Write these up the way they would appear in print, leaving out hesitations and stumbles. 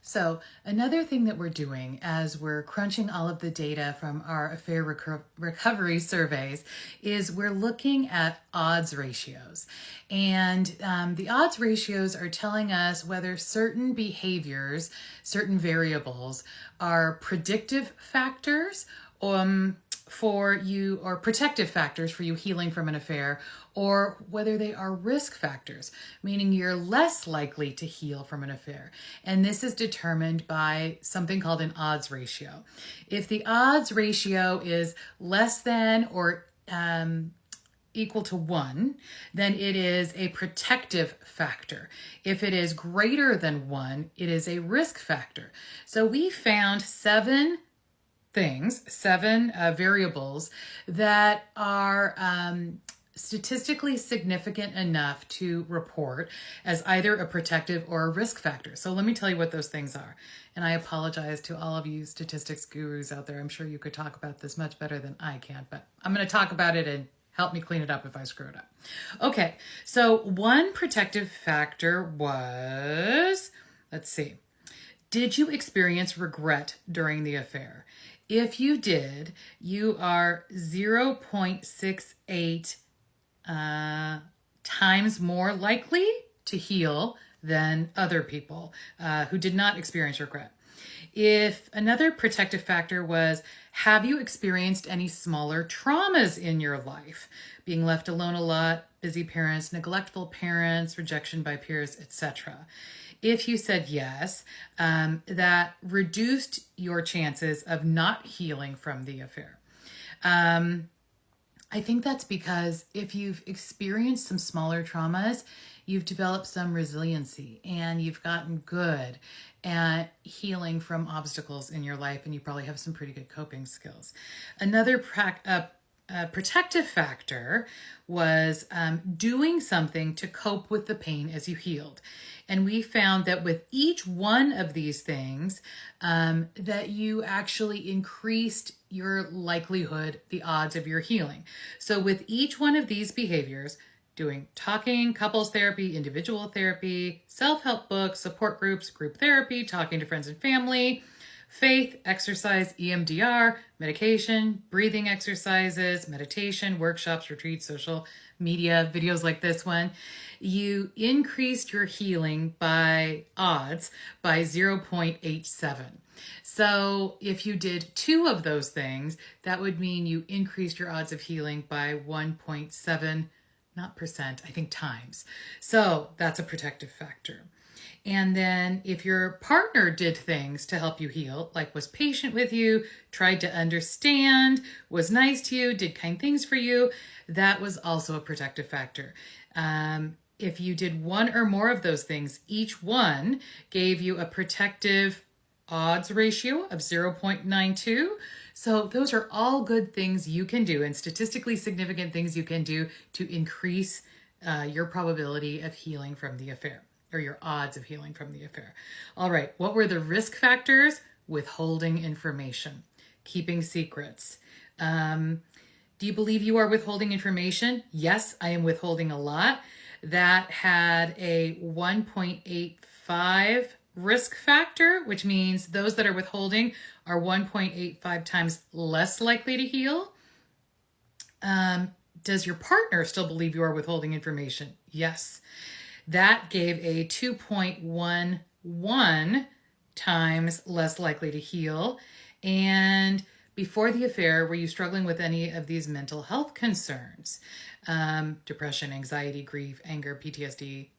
So another thing that we're doing as we're crunching all of the data from our affair recovery surveys is we're looking at odds ratios. And the odds ratios are telling us whether certain behaviors, certain variables are predictive factors for you, or protective factors for you healing from an affair, or whether they are risk factors, meaning you're less likely to heal from an affair. And this is determined by something called an odds ratio. If the odds ratio is less than or equal to 1, then it is a protective factor. If it is greater than 1, it is a risk factor. So we found seven variables that are statistically significant enough to report as either a protective or a risk factor. So let me tell you what those things are. And I apologize to all of you statistics gurus out there. I'm sure you could talk about this much better than I can, but I'm going to talk about it and help me clean it up if I screw it up. Okay, so one protective factor was, let's see, did you experience regret during the affair? If you did, you are 0.68 times more likely to heal than other people who did not experience regret. If another protective factor was, have you experienced any smaller traumas in your life? Being left alone a lot, busy parents, neglectful parents, rejection by peers, etc. If you said yes, that reduced your chances of not healing from the affair. I think that's because if you've experienced some smaller traumas, you've developed some resiliency and you've gotten good at healing from obstacles in your life, and you probably have some pretty good coping skills. Another protective factor was doing something to cope with the pain as you healed. And we found that with each one of these things, that you actually increased your likelihood, the odds of your healing. So with each one of these behaviors, doing talking, couples therapy, individual therapy, self-help books, support groups, group therapy, talking to friends and family, faith, exercise, EMDR, medication, breathing exercises, meditation, workshops, retreats, social media, videos like this one, you increased your healing by odds by 0.87. So if you did 2 of those things, that would mean you increased your odds of healing by 1.7, not percent, I think times. So that's a protective factor. And then if your partner did things to help you heal, like was patient with you, tried to understand, was nice to you, did kind things for you, that was also a protective factor. If you did 1 or more of those things, each one gave you a protective odds ratio of 0.92. So those are all good things you can do and statistically significant things you can do to increase your probability of healing from the affair, or your odds of healing from the affair. All right, what were the risk factors? Withholding information, keeping secrets. Do you believe you are withholding information? Yes, I am withholding a lot. That had a 1.85 risk factor, which means those that are withholding are 1.85 times less likely to heal. Does your partner still believe you are withholding information? Yes. That gave a 2.11 times less likely to heal. And before the affair, were you struggling with any of these mental health concerns? Depression, anxiety, grief, anger, PTSD,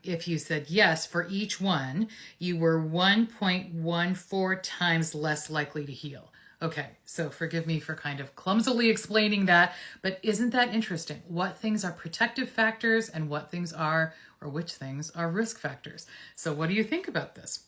if you said yes for each one, you were 1.14 times less likely to heal. Okay, so forgive me for kind of clumsily explaining that, but isn't that interesting? What things are protective factors and what things are, or which things are risk factors? So what do you think about this?